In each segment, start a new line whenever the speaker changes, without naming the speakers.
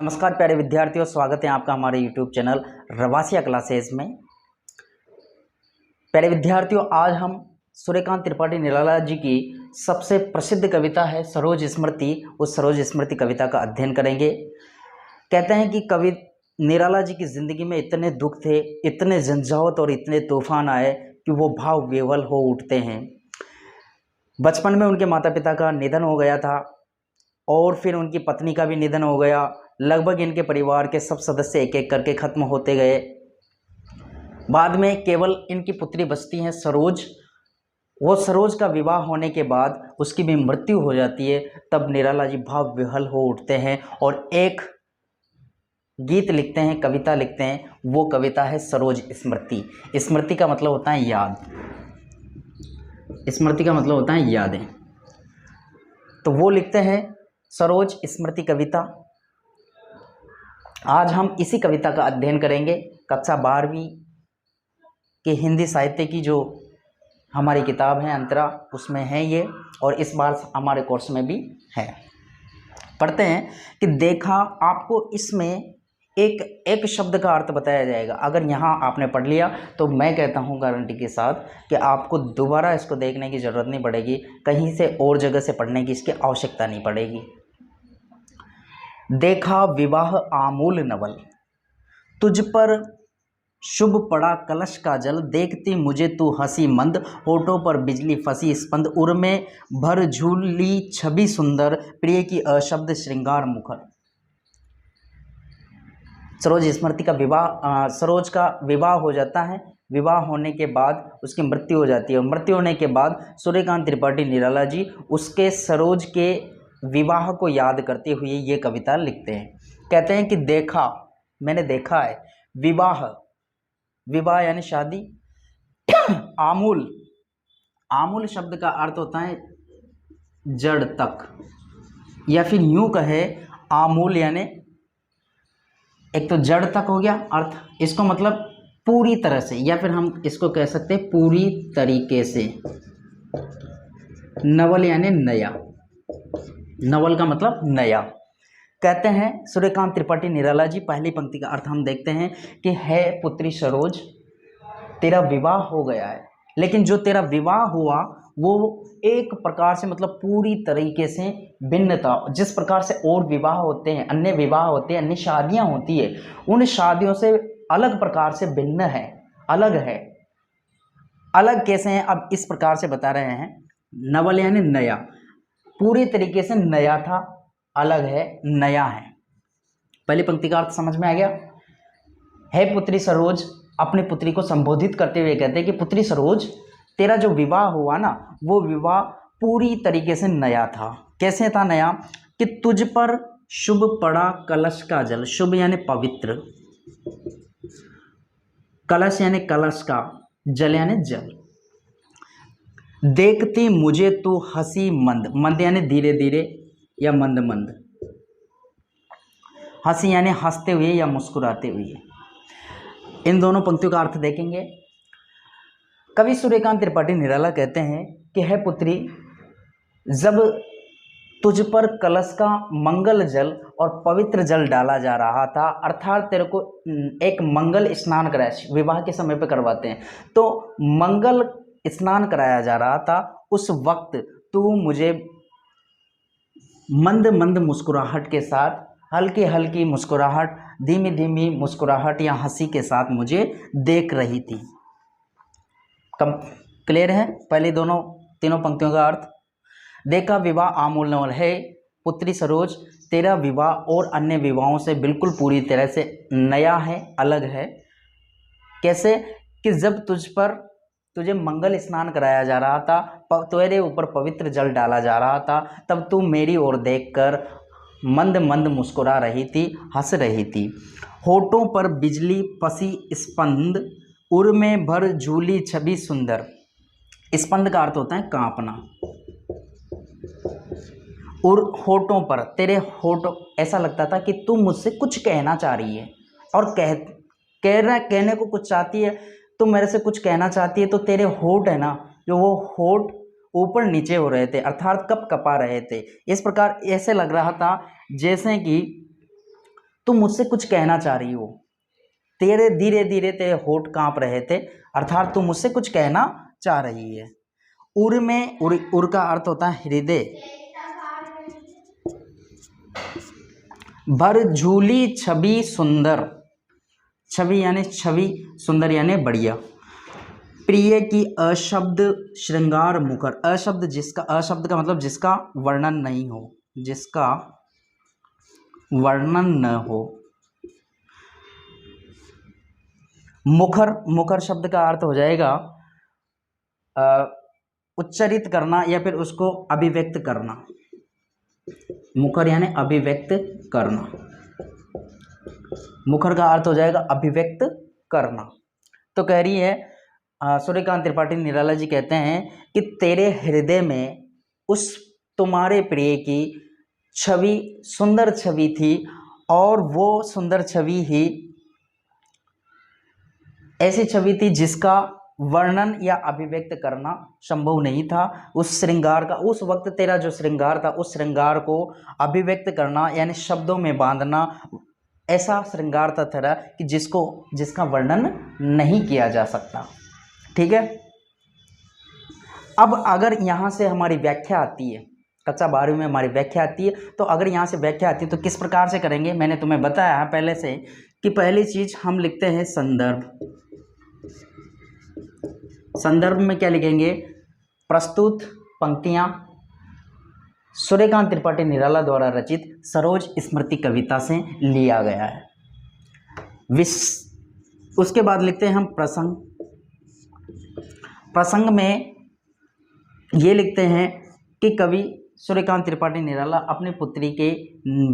नमस्कार प्यारे विद्यार्थियों, स्वागत है आपका हमारे YouTube चैनल रवासिया क्लासेज में। प्यारे विद्यार्थियों, आज हम सूर्यकांत त्रिपाठी निराला जी की सबसे प्रसिद्ध कविता है सरोज स्मृति, उस सरोज स्मृति कविता का अध्ययन करेंगे। कहते हैं कि कवि निराला जी की ज़िंदगी में इतने दुख थे, इतने झंझावत और इतने तूफान आए कि वो भाव विह्वल हो उठते हैं। बचपन में उनके माता पिता का निधन हो गया था और फिर उनकी पत्नी का भी निधन हो गया। लगभग इनके परिवार के सब सदस्य एक एक करके ख़त्म होते गए। बाद में केवल इनकी पुत्री बचती हैं सरोज। वो सरोज का विवाह होने के बाद उसकी भी मृत्यु हो जाती है। तब निराला जी भाव विह्वल हो उठते हैं और एक गीत लिखते हैं, कविता लिखते हैं। वो कविता है सरोज स्मृति। स्मृति का मतलब होता है याद, स्मृति का मतलब होता है यादें। तो वो लिखते हैं सरोज स्मृति कविता। आज हम इसी कविता का अध्ययन करेंगे। कक्षा 12वीं के हिंदी साहित्य की जो हमारी किताब है अंतरा, उसमें है ये, और इस बार हमारे कोर्स में भी है। पढ़ते हैं कि देखा। आपको इसमें एक शब्द का अर्थ बताया जाएगा। अगर यहाँ आपने पढ़ लिया तो मैं कहता हूँ गारंटी के साथ कि आपको दोबारा इसको देखने की ज़रूरत नहीं पड़ेगी, कहीं से और जगह से पढ़ने की इसकी आवश्यकता नहीं पड़ेगी। देखा विवाह आमूल नवल, तुझ पर शुभ पड़ा कलश का जल, देखती मुझे तू हंसी मंद, होठों पर बिजली फंसी स्पंद, उर में भर झूली छवि सुंदर, प्रिय की अशब्द श्रृंगार मुखर। सरोज स्मृति का विवाह, सरोज का विवाह हो जाता है। विवाह होने के बाद उसकी मृत्यु हो जाती है और मृत्यु होने के बाद सूर्यकांत त्रिपाठी निराला जी उसके सरोज के विवाह को याद करते हुए ये कविता लिखते हैं। कहते हैं कि देखा, मैंने देखा है। विवाह, विवाह यानी शादी। आमूल, आमूल शब्द का अर्थ होता है जड़ तक, या फिर यूं कहे आमूल यानी एक तो जड़ तक हो गया अर्थ, इसको मतलब पूरी तरह से, या फिर हम इसको कह सकते हैं पूरी तरीके से। नवल यानी नया, नवल का मतलब नया। कहते हैं सूर्यकांत त्रिपाठी निराला जी, पहली पंक्ति का अर्थ हम देखते हैं कि है पुत्री सरोज, तेरा विवाह हो गया है, लेकिन जो तेरा विवाह हुआ वो एक प्रकार से मतलब पूरी तरीके से भिन्न था। जिस प्रकार से और विवाह होते हैं, अन्य विवाह होते हैं, अन्य शादियां होती है, उन शादियों से अलग प्रकार से भिन्न है, अलग है। अलग कैसे हैं, अब इस प्रकार से बता रहे हैं। नवल यानी नया, पूरी तरीके से नया था, अलग है, नया है। पहली पंक्ति का अर्थ समझ में आ गया। है पुत्री सरोज, अपनी पुत्री को संबोधित करते हुए कहते हैं कि पुत्री सरोज, तेरा जो विवाह हुआ ना, वो विवाह पूरी तरीके से नया था। कैसे था नया? कि तुझ पर शुभ पड़ा कलश का जल। शुभ यानी पवित्र, कलश यानी कलश का, जल यानी जल। देखती मुझे तू हंसी मंद, मंद यानी धीरे धीरे या मंद मंद। हंसी यानी हंसते हुए या मुस्कुराते हुए। इन दोनों पंक्तियों का अर्थ देखेंगे। कवि सूर्यकांत त्रिपाठी निराला कहते हैं कि है पुत्री, जब तुझ पर कलश का मंगल जल और पवित्र जल डाला जा रहा था, अर्थात तेरे को एक मंगल स्नान कराया, विवाह के समय पे करवाते हैं, तो मंगल स्नान कराया जा रहा था, उस वक्त तू मुझे मंद मंद मुस्कुराहट के साथ, हल्की हल्की मुस्कुराहट, धीमी धीमी मुस्कुराहट या हंसी के साथ मुझे देख रही थी। कम क्लियर है पहले दोनों तीनों पंक्तियों का अर्थ। देखा विवाह आमूल नवल, है पुत्री सरोज, तेरा विवाह और अन्य विवाहों से बिल्कुल पूरी तरह से नया है, अलग है। कैसे? कि जब तुझे मंगल स्नान कराया जा रहा था, तेरे ऊपर पवित्र जल डाला जा रहा था, तब तू मेरी ओर देखकर मंद मंद मुस्कुरा रही थी, हंस रही थी। होठों पर बिजली फंसी स्पंद, उर में भर झूली छवि सुंदर। स्पंद का अर्थ होता है कांपना। और होठों पर, तेरे होठ, ऐसा लगता था कि तू मुझसे कुछ कहना चाह रही है और कहने को कुछ चाहती है, तो मेरे से कुछ कहना चाहती है, तो तेरे होठ है ना, जो वो होठ ऊपर नीचे हो रहे थे, अर्थात कप कपा रहे थे। इस प्रकार ऐसे लग रहा था जैसे कि तुम मुझसे कुछ कहना चाह रही हो। तेरे धीरे धीरे तेरे होठ कांप रहे थे, अर्थात तुम मुझसे कुछ कहना चाह रही है। उर में उर का अर्थ होता है हृदय। भर झूली छवि सुंदर, छवि यानी छवि, सुंदर यानी बढ़िया। प्रिय की अशब्द श्रृंगार मुखर, अशब्द जिसका, अशब्द का मतलब जिसका वर्णन नहीं हो, जिसका वर्णन न हो। मुखर, मुखर शब्द का अर्थ हो जाएगा उच्चरित करना या फिर उसको अभिव्यक्त करना। मुखर यानी अभिव्यक्त करना, मुखर का अर्थ हो जाएगा अभिव्यक्त करना। तो कह रही है सूर्यकांत त्रिपाठी निराला जी कहते हैं कि तेरे हृदय में उस तुम्हारे प्रिय की छवि, सुंदर छवि थी, और वो सुंदर छवि ही ऐसी छवि थी जिसका वर्णन या अभिव्यक्त करना संभव नहीं था। उस श्रृंगार का, उस वक्त तेरा जो श्रृंगार था, उस श्रृंगार को अभिव्यक्त करना यानी शब्दों में बांधना, ऐसा श्रृंगार था तेरा कि जिसका वर्णन नहीं किया जा सकता। ठीक है। अब अगर यहाँ से हमारी व्याख्या आती है, कक्षा 12वीं में हमारी व्याख्या आती है, तो अगर यहाँ से व्याख्या आती है तो किस प्रकार से करेंगे। मैंने तुम्हें बताया है पहले से कि पहली चीज हम लिखते हैं संदर्भ। संदर्भ में क्या लिखेंगे, प्रस्तुत पंक्तियां सूर्यकांत त्रिपाठी निराला द्वारा रचित सरोज स्मृति कविता से लिया गया है। उसके बाद लिखते हैं हम प्रसंग। प्रसंग में ये लिखते हैं कि कवि सूर्यकांत त्रिपाठी निराला अपनी पुत्री के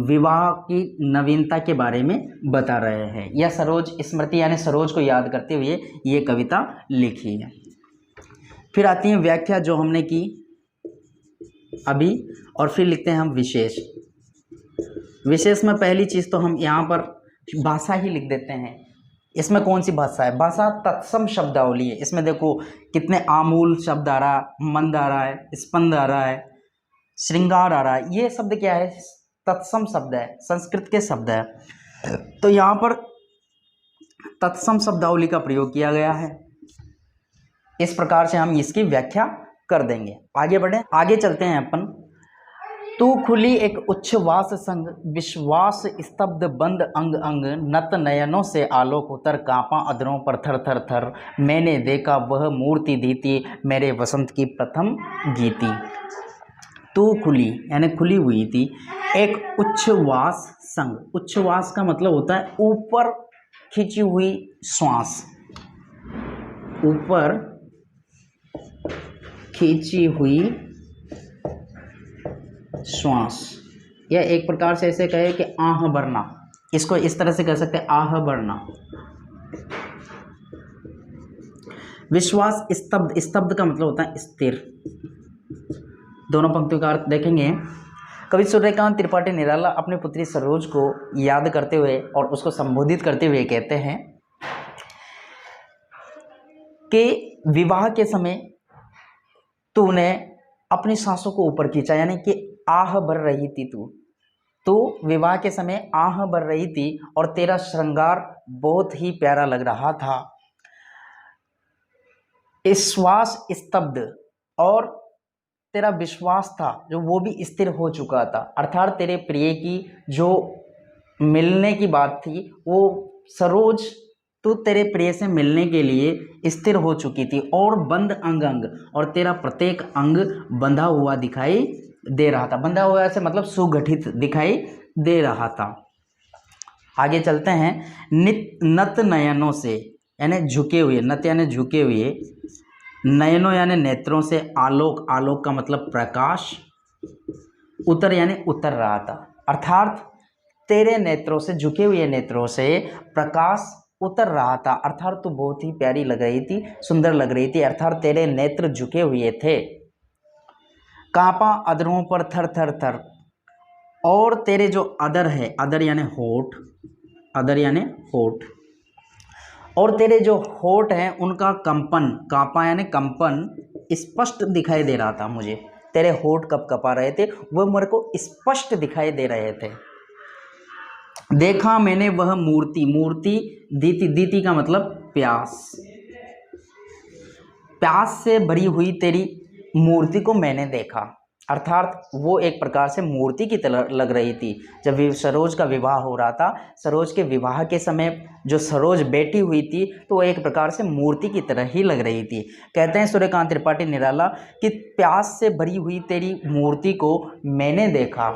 विवाह की नवीनता के बारे में बता रहे हैं, या सरोज स्मृति यानी सरोज को याद करते हुए ये कविता लिखी है। फिर आती है व्याख्या जो हमने की अभी, और फिर लिखते हैं हम विशेष। विशेष में पहली चीज तो हम यहाँ पर भाषा ही लिख देते हैं। इसमें कौन सी भाषा है, भाषा तत्सम शब्दावली है। इसमें देखो कितने आमूल शब्द आ रहा है, मंद आ रहा है, स्पंद आ रहा है, श्रृंगार आ रहा है। ये शब्द क्या है, तत्सम शब्द है, संस्कृत के शब्द है। तो यहाँ पर तत्सम शब्दावली का प्रयोग किया गया है। इस प्रकार से हम इसकी व्याख्या कर देंगे। आगे बढ़े, आगे चलते हैं अपन। तू खुली एक उच्छ्वास संग, विश्वास स्तब्ध बंद अंग अंग, नत नयनों से आलोक उतर, कांपा अधरों पर थर थर थर, मैंने देखा वह मूर्ति दीती, मेरे वसंत की प्रथम गीती। तू खुली यानी खुली हुई थी, एक उच्छ्वास संग, उच्छ्वास का मतलब होता है ऊपर खींची हुई श्वास, ऊपर खींची हुई श्वास, या एक प्रकार से ऐसे कहे कि आह भरना, इसको इस तरह से कह सकते हैं आह भरना। विश्वास स्तब्ध, स्तब्ध का मतलब होता है स्थिर। दोनों पंक्तियों का अर्थ देखेंगे। कवि सूर्यकांत त्रिपाठी निराला अपनी पुत्री सरोज को याद करते हुए और उसको संबोधित करते हुए कहते हैं कि विवाह के समय तूने अपनी सांसों को ऊपर खींचा, यानी कि आह भर रही थी तू विवाह के समय आह भर रही थी, और तेरा श्रृंगार बहुत ही प्यारा लग रहा था। श्वास स्तब्ध, और तेरा विश्वास था जो वो भी स्थिर हो चुका था, अर्थात तेरे प्रिय की जो मिलने की बात थी वो सरोज, तू तेरे प्रिय से मिलने के लिए स्थिर हो चुकी थी, और बंद अंग अंग, और तेरा प्रत्येक अंग बंधा हुआ दिखाई दे रहा था। बंधा हुआ से मतलब सुगठित दिखाई दे रहा था। आगे चलते हैं। नत नयनों से यानी झुके हुए, नत यानी झुके हुए, नयनों यानी नेत्रों से, आलोक, आलोक का मतलब प्रकाश, उतर यानी उतर रहा था, अर्थात तेरे नेत्रों से, झुके हुए नेत्रों से प्रकाश उतर रहा था, अर्थात तू बहुत ही प्यारी लग रही थी, सुंदर लग रही थी, अर्थात तेरे नेत्र झुके हुए थे। कांपा अधरों पर थर थर थर, और तेरे जो अधर है, अधर यानी होठ, अधर यानी होठ, और तेरे जो होठ हैं उनका कंपन, कांपा यानी कंपन, स्पष्ट दिखाई दे रहा था मुझे। तेरे होठ कप कपा रहे थे, वो मेरे को स्पष्ट दिखाई दे रहे थे। देखा मैंने वह मूर्ति, मूर्ति दीति, दीति का मतलब प्यास, प्यास से भरी हुई तेरी मूर्ति को मैंने देखा। अर्थात वो एक प्रकार से मूर्ति की तरह लग रही थी। जब सरोज का विवाह हो रहा था, सरोज के विवाह के समय जो सरोज बैठी हुई थी तो वो एक प्रकार से मूर्ति की तरह ही लग रही थी। कहते हैं सूर्यकांत त्रिपाठी निराला कि प्यास से भरी हुई तेरी मूर्ति को मैंने देखा।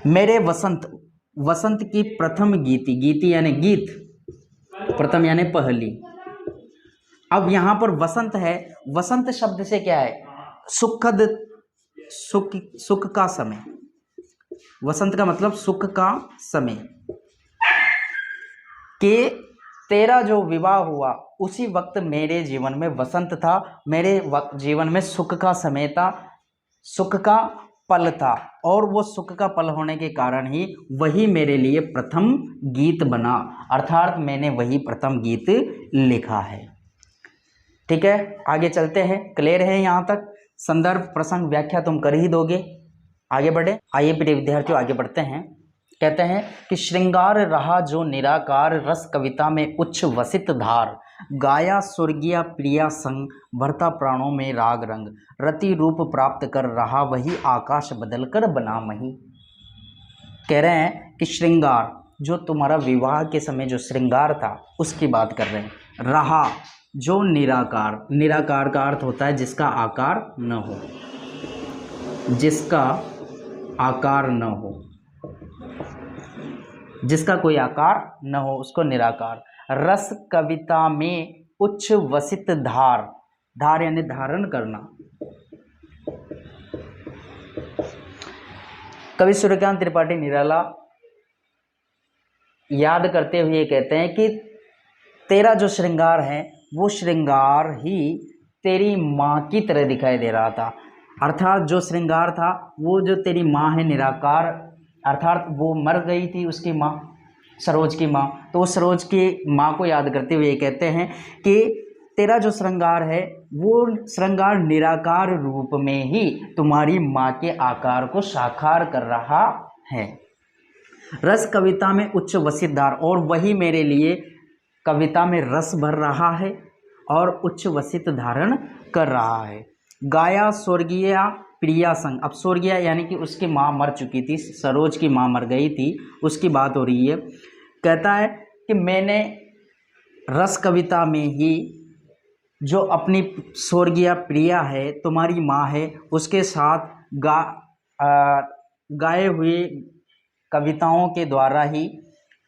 मेरे वसंत, वसंत की प्रथम गीति, गीति यानी गीत, प्रथम यानी पहली। अब यहाँ पर वसंत है, वसंत शब्द से क्या है, सुखद, सुख का समय। वसंत का मतलब सुख का समय। कि तेरा जो विवाह हुआ उसी वक्त मेरे जीवन में वसंत था, मेरे जीवन में सुख का समय था, सुख का पल था, और वो सुख का पल होने के कारण ही वही मेरे लिए प्रथम गीत बना। अर्थात मैंने वही प्रथम गीत लिखा है। ठीक है, आगे चलते हैं। क्लियर है यहाँ तक? संदर्भ, प्रसंग, व्याख्या तुम कर ही दोगे। आगे बढ़े। आइए प्रिय विद्यार्थियों आगे बढ़ते हैं। कहते हैं कि श्रृंगार रहा जो निराकार, रस कविता में उच्च वसित धार, गाया स्वर्गीय प्रिया संग, भरता प्राणों में राग रंग, रति रूप प्राप्त कर रहा वही, आकाश बदल कर बना मही। कह रहे हैं कि श्रृंगार, जो तुम्हारा विवाह के समय जो श्रृंगार था उसकी बात कर रहे हैं। रहा जो निराकार, निराकार का अर्थ होता है जिसका आकार न हो, जिसका आकार न हो, जिसका कोई आकार न हो उसको निराकार। रस कविता में उच्च वसित धार, धार यानी धारण करना। कवि सूर्यकांत त्रिपाठी निराला याद करते हुए कहते हैं कि तेरा जो श्रृंगार है वो श्रृंगार ही तेरी माँ की तरह दिखाई दे रहा था। अर्थात जो श्रृंगार था वो जो तेरी माँ है निराकार, अर्थात वो मर गई थी उसकी माँ, सरोज की माँ, तो उस सरोज की माँ को याद करते हुए कहते हैं कि तेरा जो श्रृंगार है वो श्रृंगार निराकार रूप में ही तुम्हारी माँ के आकार को साकार कर रहा है। रस कविता में उच्च वसितधार, और वही मेरे लिए कविता में रस भर रहा है और उच्च वसित धारण कर रहा है। गाया स्वर्गीय प्रिया संग, अब स्वर्गीय यानी कि उसकी माँ मर चुकी थी, सरोज की माँ मर गई थी, उसकी बात हो रही है। कहता है कि मैंने रस कविता में ही जो अपनी स्वर्गीय प्रिया है, तुम्हारी माँ है, उसके साथ गाए हुए कविताओं के द्वारा ही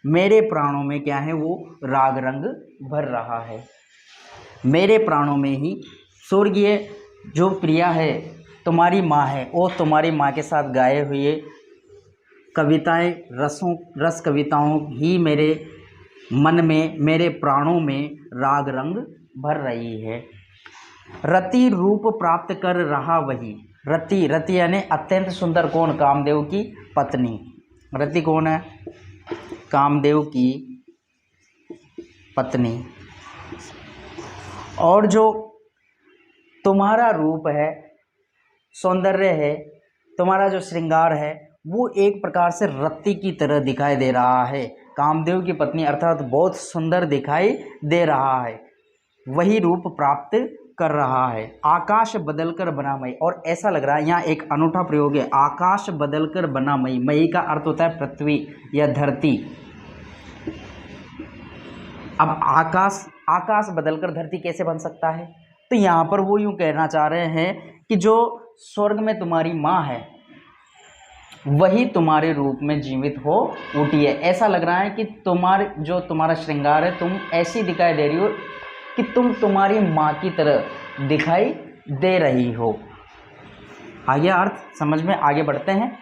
मेरे प्राणों में क्या है वो राग रंग भर रहा है। मेरे प्राणों में ही स्वर्गीय जो प्रिया है तुम्हारी माँ है, वो तुम्हारी माँ के साथ गाए हुए कविताएं, रस कविताओं ही मेरे मन में, मेरे प्राणों में राग रंग भर रही है। रति रूप प्राप्त कर रहा वही, रति, रति यानी अत्यंत सुंदर, कौन? कामदेव की पत्नी। रति कौन है? कामदेव की पत्नी। और जो तुम्हारा रूप है, सौंदर्य है, तुम्हारा जो श्रृंगार है वो एक प्रकार से रति की तरह दिखाई दे रहा है। कामदेव की पत्नी अर्थात बहुत सुंदर दिखाई दे रहा है, वही रूप प्राप्त कर रहा है। आकाश बदलकर बना मई, और ऐसा लग रहा है यहाँ एक अनूठा प्रयोग है, आकाश बदलकर बना मई। मई का अर्थ होता है पृथ्वी या धरती। अब आकाश, आकाश बदलकर धरती कैसे बन सकता है? तो यहाँ पर वो यूँ कहना चाह रहे हैं कि जो स्वर्ग में तुम्हारी माँ है वही तुम्हारे रूप में जीवित हो उठी है। ऐसा लग रहा है कि तुम्हारा श्रृंगार है, तुम ऐसी दिखाई दे रही हो कि तुम तुम्हारी माँ की तरह दिखाई दे रही हो। आगे अर्थ समझ में, आगे बढ़ते हैं।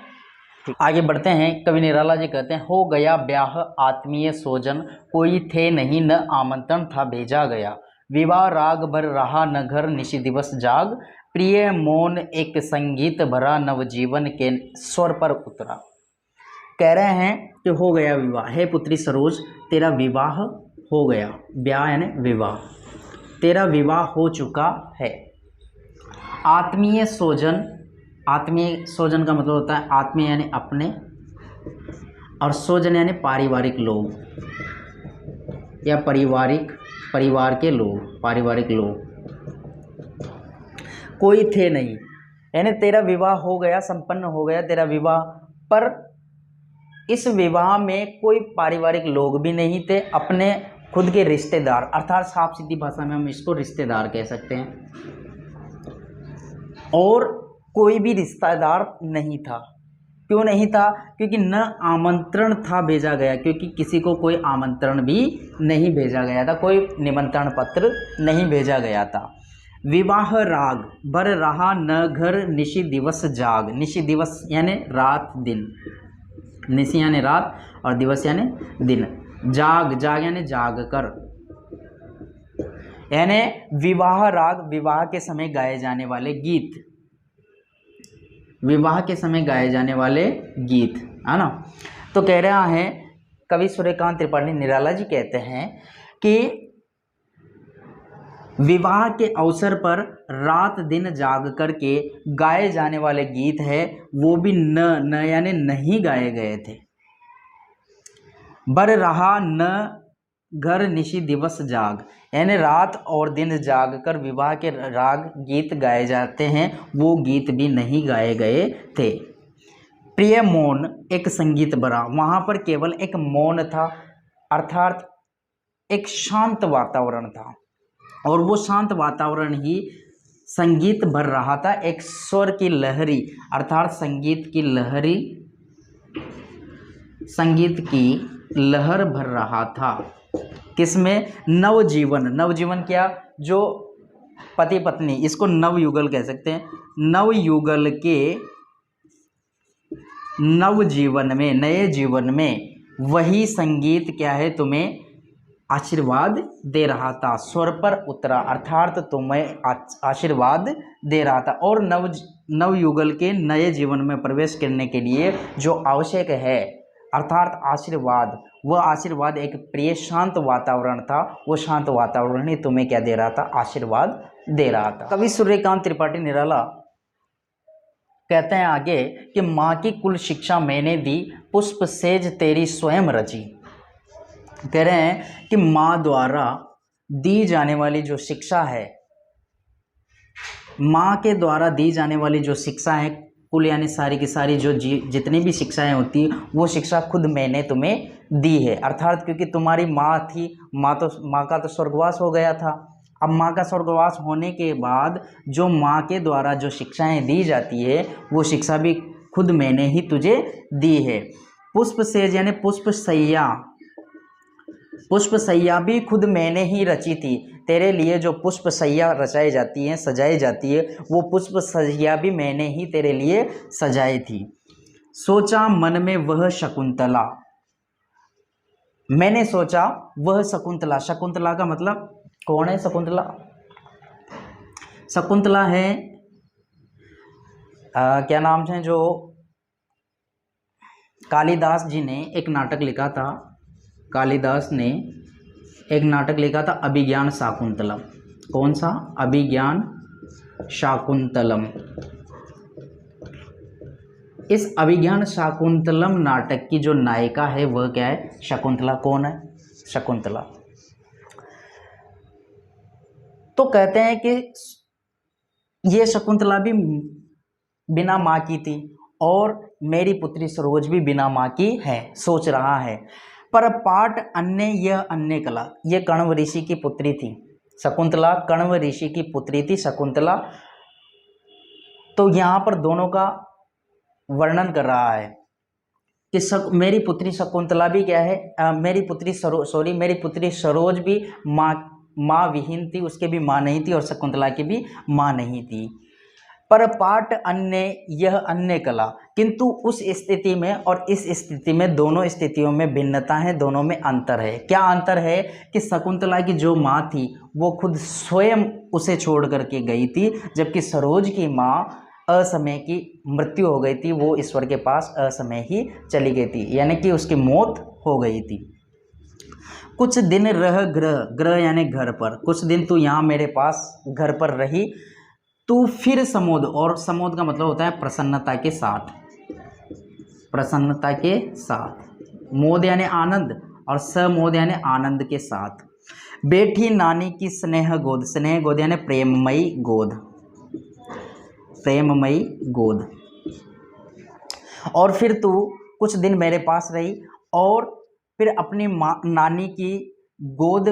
आगे बढ़ते हैं। कवि निराला जी कहते हैं, हो गया ब्याह आत्मीय सोजन, कोई थे नहीं न आमंत्रण था भेजा गया, विवाह राग भर रहा न घर निशि दिवस जाग, प्रिय मौन एक संगीत भरा नवजीवन के स्वर पर उतरा। कह रहे हैं कि हो गया विवाह, हे पुत्री सरोज तेरा विवाह हो गया, ब्याह यानी विवाह, तेरा विवाह हो चुका है। आत्मीय सोजन, आत्मीय सोजन का मतलब होता है आत्मीय यानी अपने, और स्वजन यानी पारिवारिक लोग या परिवार के लोग, पारिवारिक लोग कोई थे नहीं। यानी तेरा विवाह हो गया, संपन्न हो गया तेरा विवाह, पर इस विवाह में कोई पारिवारिक लोग भी नहीं थे, अपने खुद के रिश्तेदार, अर्थात साफ सीधी भाषा में हम इसको रिश्तेदार कह सकते हैं, और कोई भी रिश्तेदार नहीं था। क्यों नहीं था? क्योंकि न आमंत्रण था भेजा गया, क्योंकि किसी को कोई आमंत्रण भी नहीं भेजा गया था, कोई निमंत्रण पत्र नहीं भेजा गया था। विवाह राग बर रहा न घर, निशि दिवस जाग। निशि दिवस यानी रात दिन, निशि यानी रात और दिवस यानी दिन, जाग यानी जाग कर, यानी विवाह राग विवाह के समय गाए जाने वाले गीत, विवाह के समय गाए जाने वाले गीत, है ना। तो कह रहा है कवि सूर्यकांत त्रिपाठी निराला जी कहते हैं कि विवाह के अवसर पर रात दिन जाग करके गाए जाने वाले गीत है वो भी न यानी नहीं गाए गए थे। बर रहा न घर निशि दिवस जाग, यानी रात और दिन जाग कर विवाह के राग गीत गाए जाते हैं, वो गीत भी नहीं गाए गए थे। प्रिय मौन एक संगीत भरा, वहाँ पर केवल एक मौन था, अर्थात एक शांत वातावरण था, और वो शांत वातावरण ही संगीत भर रहा था। एक स्वर की लहरी, अर्थात संगीत की लहरी, संगीत की लहर भर रहा था। किसमें? नवजीवन। नवजीवन क्या? जो पति पत्नी, इसको नवयुगल कह सकते हैं। नवयुगल के नवजीवन में, नए जीवन में वही संगीत क्या है, तुम्हें आशीर्वाद दे रहा था, स्वर पर उतरा, अर्थात तुम्हें आशीर्वाद दे रहा था। और नवयुगल के नए जीवन में प्रवेश करने के लिए जो आवश्यक है, अर्थात आशीर्वाद, वह आशीर्वाद एक प्रिय शांत वातावरण था, वो शांत वातावरण ही तुम्हें क्या दे रहा था? आशीर्वाद दे रहा था। कवि सूर्यकांत त्रिपाठी निराला कहते हैं आगे कि माँ की कुल शिक्षा मैंने दी, पुष्प सेज तेरी स्वयं रची। कह रहे हैं कि माँ द्वारा दी जाने वाली जो शिक्षा है, माँ के द्वारा दी जाने वाली जो शिक्षा है, कुल यानी सारी की सारी जो जितनी भी शिक्षाएं होती है, वो शिक्षा खुद मैंने तुम्हें दी है। अर्थात क्योंकि तुम्हारी माँ थी, माँ का तो स्वर्गवास हो गया था। अब माँ का स्वर्गवास होने के बाद जो माँ के द्वारा जो शिक्षाएं दी जाती है, वो शिक्षा भी खुद मैंने ही तुझे दी है। पुष्प सेज यानी पुष्प सैया, पुष्प सैया भी खुद मैंने ही रची थी। तेरे लिए जो पुष्प सैया रचाई जाती हैं, सजाई जाती है, वो पुष्प सैया भी मैंने ही तेरे लिए सजाई थी। सोचा मन में वह शकुंतला, मैंने सोचा वह शकुंतला। शकुंतला का मतलब कौन है? शकुंतला, शकुंतला है क्या नाम है, जो कालिदास जी ने एक नाटक लिखा था, कालिदास ने एक नाटक लिखा था अभिज्ञान शाकुंतलम। कौन सा? अभिज्ञान शाकुंतलम। इस अभिज्ञान शाकुंतलम नाटक की जो नायिका है वह क्या है? शकुंतला। कौन है? शकुंतला। तो कहते हैं कि ये शकुंतला भी बिना माँ की थी और मेरी पुत्री सरोज भी बिना माँ की है, सोच रहा है। पर पाठ अन्य यह अन्य कला, ये कण्व ऋषि की पुत्री थी शकुंतला, कण्व ऋषि की पुत्री थी शकुंतला। तो यहाँ पर दोनों का वर्णन कर रहा है कि मेरी पुत्री शकुंतला भी क्या है, मेरी पुत्री सरोज भी माँ विहीन थी, उसके भी माँ नहीं थी और शकुंतला की भी माँ नहीं थी। पर पाठ अन्य यह अन्य कला, किंतु उस स्थिति में और इस स्थिति में, दोनों स्थितियों में भिन्नता है, दोनों में अंतर है। क्या अंतर है? कि शकुंतला की जो माँ थी वो खुद स्वयं उसे छोड़ करके गई थी, जबकि सरोज की माँ असमय की मृत्यु हो गई थी, वो ईश्वर के पास असमय ही चली गई थी, यानी कि उसकी मौत हो गई थी। कुछ दिन रह ग्रह यानी घर पर, कुछ दिन तू यहाँ मेरे पास घर पर रही, तू फिर समोद, और समोद का मतलब होता है प्रसन्नता के साथ, प्रसन्नता के साथ। मोद यानी आनंद और समोद यानी आनंद के साथ। बैठी नानी की स्नेह गोद, स्नेह गोद यानी प्रेममयी गोद, प्रेममयी गोद। और फिर तू कुछ दिन मेरे पास रही और फिर अपनी माँ नानी की गोद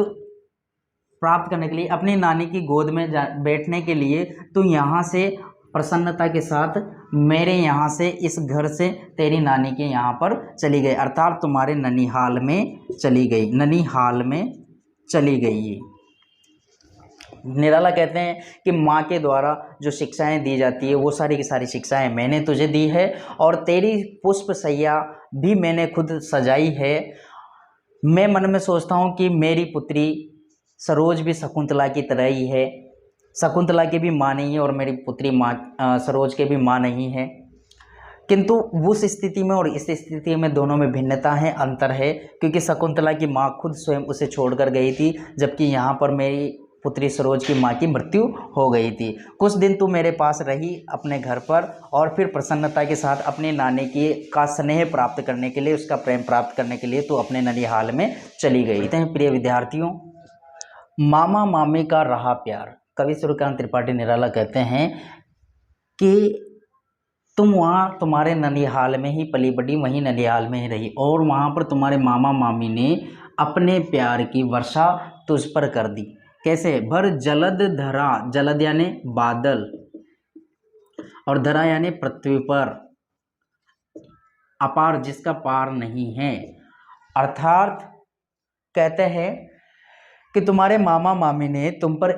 प्राप्त करने के लिए, अपनी नानी की गोद में बैठने के लिए तू यहाँ से प्रसन्नता के साथ मेरे यहाँ से, इस घर से तेरी नानी के यहाँ पर चली गई, अर्थात तुम्हारे ननिहाल में चली गई, ननिहाल में चली गई। निराला कहते हैं कि माँ के द्वारा जो शिक्षाएं दी जाती है वो सारी की सारी शिक्षाएं मैंने तुझे दी है और तेरी पुष्प सैया भी मैंने खुद सजाई है। मैं मन में सोचता हूँ कि मेरी पुत्री सरोज भी शकुंतला की तरह ही है, शकुंतला की भी माँ नहीं है और मेरी पुत्री माँ सरोज के भी माँ नहीं है, किंतु उस स्थिति में और इस स्थिति में दोनों में भिन्नता है, अंतर है, क्योंकि शकुंतला की माँ खुद स्वयं उसे छोड़कर गई थी, जबकि यहाँ पर मेरी पुत्री सरोज की माँ की मृत्यु हो गई थी। कुछ दिन तू मेरे पास रही अपने घर पर और फिर प्रसन्नता के साथ अपने नानी की का स्नेह प्राप्त करने के लिए, उसका प्रेम प्राप्त करने के लिए तू अपने ननिहाल में चली गई। प्रिय विद्यार्थियों, मामा मामी का रहा प्यार। कवि सूर्यकांत त्रिपाठी निराला कहते हैं कि तुम वहाँ तुम्हारे ननिहाल में ही पली बड़ी, वहीं ननिहाल में ही रही और वहाँ पर तुम्हारे मामा मामी ने अपने प्यार की वर्षा तुझ पर कर दी। कैसे? भर जलद धरा, जलद यानी बादल और धरा यानी पृथ्वी पर, अपार जिसका पार नहीं है। अर्थात कहते हैं कि तुम्हारे मामा मामी ने तुम पर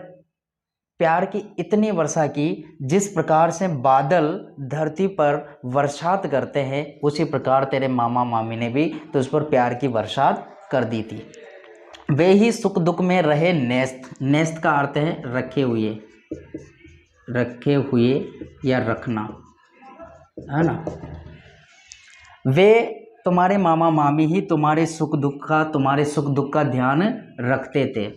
प्यार की इतनी वर्षा की, जिस प्रकार से बादल धरती पर वर्षात करते हैं उसी प्रकार तेरे मामा मामी ने भी तुझ पर प्यार की वर्षात कर दी थी। वे ही सुख दुख में रहे नेस्त, नेस्त का अर्थ है रखे हुए, रखे हुए या रखना, है ना। वे तुम्हारे मामा मामी ही तुम्हारे सुख दुख का ध्यान रखते थे।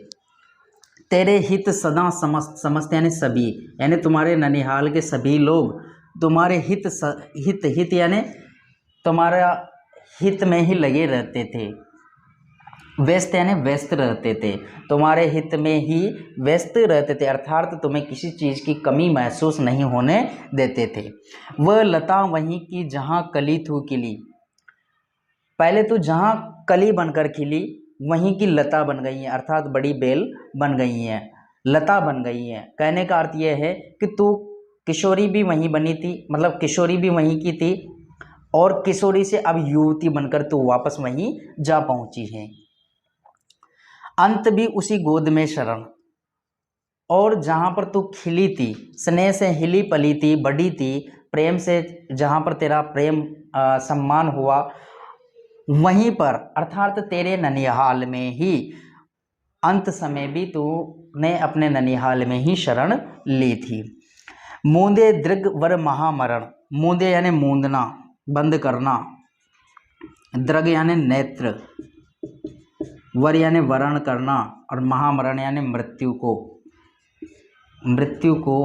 तेरे हित सदा समस्त, समस्त यानी सभी, यानी तुम्हारे ननिहाल के सभी लोग तुम्हारे हित यानी तुम्हारा हित में ही लगे रहते थे। व्यस्त यानी व्यस्त रहते थे, तुम्हारे हित में ही व्यस्त रहते थे, अर्थात तुम्हें किसी चीज़ की कमी महसूस नहीं होने देते थे। वह लता वहीं की जहाँ कली थू खिली, पहले तो जहाँ कली बनकर खिली वहीं की लता बन गई है, अर्थात बड़ी बेल बन गई है, लता बन गई है। कहने का अर्थ यह है कि तू किशोरी भी वहीं बनी थी, मतलब किशोरी भी वहीं की थी और किशोरी से अब युवती बनकर तू वापस वहीं जा पहुंची है। अंत भी उसी गोद में शरण, और जहाँ पर तू खिली थी, स्नेह से हिली पली थी, बड़ी थी, प्रेम से जहाँ पर तेरा प्रेम सम्मान हुआ, वहीं पर अर्थात तेरे ननिहाल में ही अंत समय भी तूने अपने ननिहाल में ही शरण ली थी। मूंदे दृग वर महामरण, मूंदे यानी मूंदना, बंद करना, दृग यानी नेत्र, वर यानी वरण करना और महामरण यानी मृत्यु को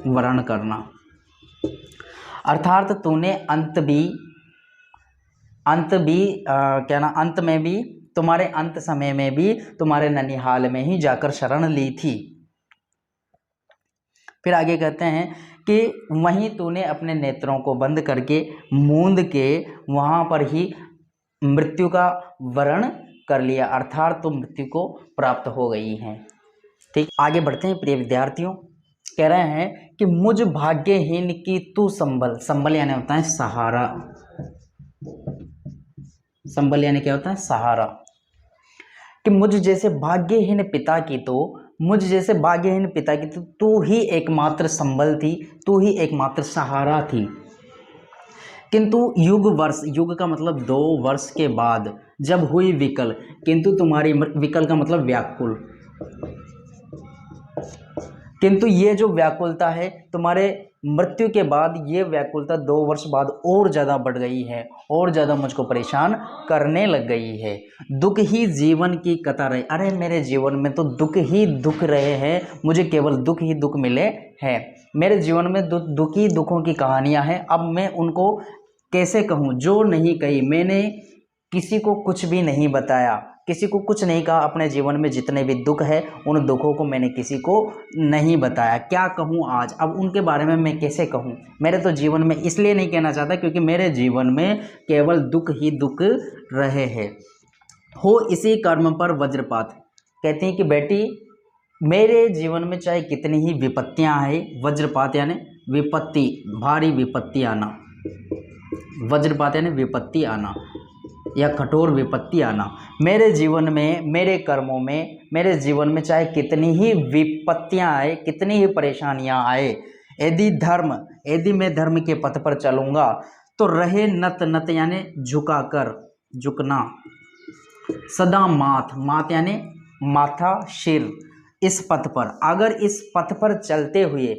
वरण करना। अर्थात तूने अंत में भी तुम्हारे अंत समय में भी तुम्हारे ननिहाल में ही जाकर शरण ली थी। फिर आगे कहते हैं कि वहीं तूने अपने नेत्रों को बंद करके मूंद के वहाँ पर ही मृत्यु का वरण कर लिया, अर्थात तो मृत्यु को प्राप्त हो गई हैं। ठीक, आगे बढ़ते हैं प्रिय विद्यार्थियों। कह रहे हैं कि मुझ भाग्यहीन की तू संबल, संबल यानी होता है सहारा, संबल यानी क्या होता है? सहारा। कि मुझ जैसे भाग्यहीन पिता की तो तू ही एकमात्र संबल थी, तू ही एकमात्र सहारा थी। किंतु युग का मतलब 2 वर्ष के बाद जब हुई विकल, किंतु तुम्हारी विकल का मतलब व्याकुल, किंतु ये जो व्याकुलता है तुम्हारे मृत्यु के बाद, ये व्याकुलता 2 वर्ष बाद और ज़्यादा बढ़ गई है, और ज़्यादा मुझको परेशान करने लग गई है। दुख ही जीवन की कतार है, अरे मेरे जीवन में तो दुख ही दुख रहे हैं, मुझे केवल दुख ही दुख मिले हैं। मेरे जीवन में दुख ही दुखों की कहानियाँ हैं, अब मैं उनको कैसे कहूँ जो नहीं कही मैंने, किसी को कुछ भी नहीं बताया, किसी को कुछ नहीं कहा। अपने जीवन में जितने भी दुख है उन दुखों को मैंने किसी को नहीं बताया। क्या कहूँ आज, अब उनके बारे में मैं कैसे कहूँ। मेरे तो जीवन में इसलिए नहीं कहना चाहता क्योंकि मेरे जीवन में केवल दुख ही दुख रहे हैं। हो इसी कर्म पर वज्रपात, कहती हैं कि बेटी मेरे जीवन में चाहे कितनी ही विपत्तियां आए, वज्रपात यानी विपत्ति, भारी विपत्ति आना, वज्रपात यानी विपत्ति आना या कठोर विपत्ति आना, मेरे जीवन में, मेरे कर्मों में, मेरे जीवन में चाहे कितनी ही विपत्तियां आए, कितनी ही परेशानियां आए, यदि मैं धर्म के पथ पर चलूँगा तो रहे नत नत यानी झुका कर, झुकना, सदा माथ, माथ यानी माथा सिर, इस पथ पर, अगर इस पथ पर चलते हुए,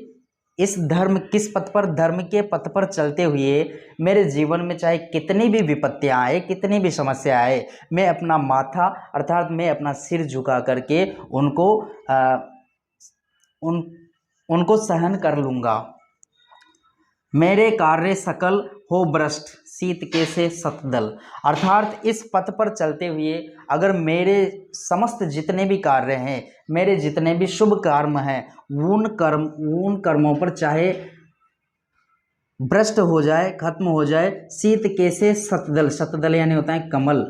इस धर्म, किस पथ पर, धर्म के पथ पर चलते हुए मेरे जीवन में चाहे कितनी भी विपत्तियां आए, कितनी भी समस्या आए, मैं अपना माथा अर्थात मैं अपना सिर झुका करके उनको सहन कर लूँगा। मेरे कार्य सकल हो भ्रष्ट, शीत के से सतदल, अर्थात इस पथ पर चलते हुए अगर मेरे समस्त जितने भी कार्य हैं, मेरे जितने भी शुभ कर्म हैं, उन कर्मों पर चाहे भ्रष्ट हो जाए, खत्म हो जाए, शीत के से सतदल, सतदल यानी होता है कमल,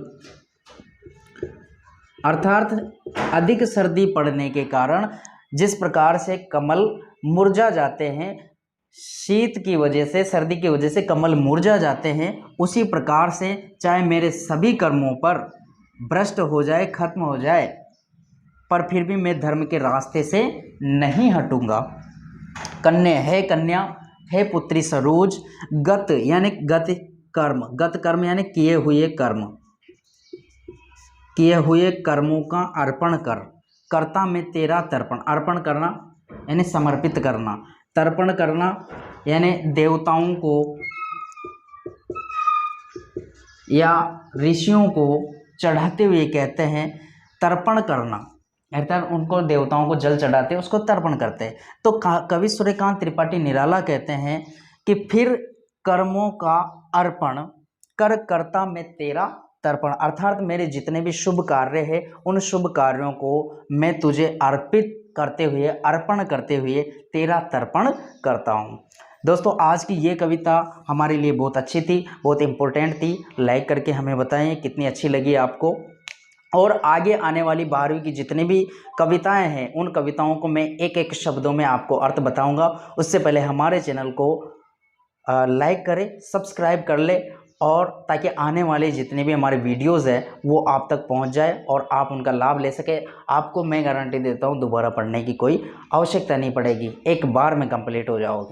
अर्थात अधिक सर्दी पड़ने के कारण जिस प्रकार से कमल मुरझा जाते हैं, शीत की वजह से, सर्दी की वजह से कमल मुरझा जाते हैं, उसी प्रकार से चाहे मेरे सभी कर्मों पर भ्रष्ट हो जाए, खत्म हो जाए, पर फिर भी मैं धर्म के रास्ते से नहीं हटूंगा। कन्या है पुत्री सरोज, गत यानी गत कर्म, गत कर्म यानी किए हुए कर्म, किए हुए कर्मों का अर्पण कर, कर्ता में तेरा तर्पण, अर्पण करना यानी समर्पित करना, तर्पण करना यानी देवताओं को या ऋषियों को चढ़ाते हुए कहते हैं तर्पण करना, अर्थात उनको देवताओं को जल चढ़ाते उसको तर्पण करते हैं। तो कवि सूर्यकांत त्रिपाठी निराला कहते हैं कि फिर कर्मों का अर्पण कर, कर्ता में तेरा तर्पण, अर्थात मेरे जितने भी शुभ कार्य हैं उन शुभ कार्यों को मैं तुझे अर्पित करते हुए, अर्पण करते हुए तेरा तर्पण करता हूँ। दोस्तों आज की ये कविता हमारे लिए बहुत अच्छी थी, बहुत इम्पोर्टेंट थी। लाइक करके हमें बताएं कितनी अच्छी लगी आपको, और आगे आने वाली 12वीं की जितनी भी कविताएं हैं उन कविताओं को मैं एक एक शब्दों में आपको अर्थ बताऊंगा। उससे पहले हमारे चैनल को लाइक करें, सब्सक्राइब कर ले, और ताकि आने वाले जितने भी हमारे वीडियोस हैं वो आप तक पहुंच जाए और आप उनका लाभ ले सके। आपको मैं गारंटी देता हूं दोबारा पढ़ने की कोई आवश्यकता नहीं पड़ेगी, एक बार में कंप्लीट हो जाओगे।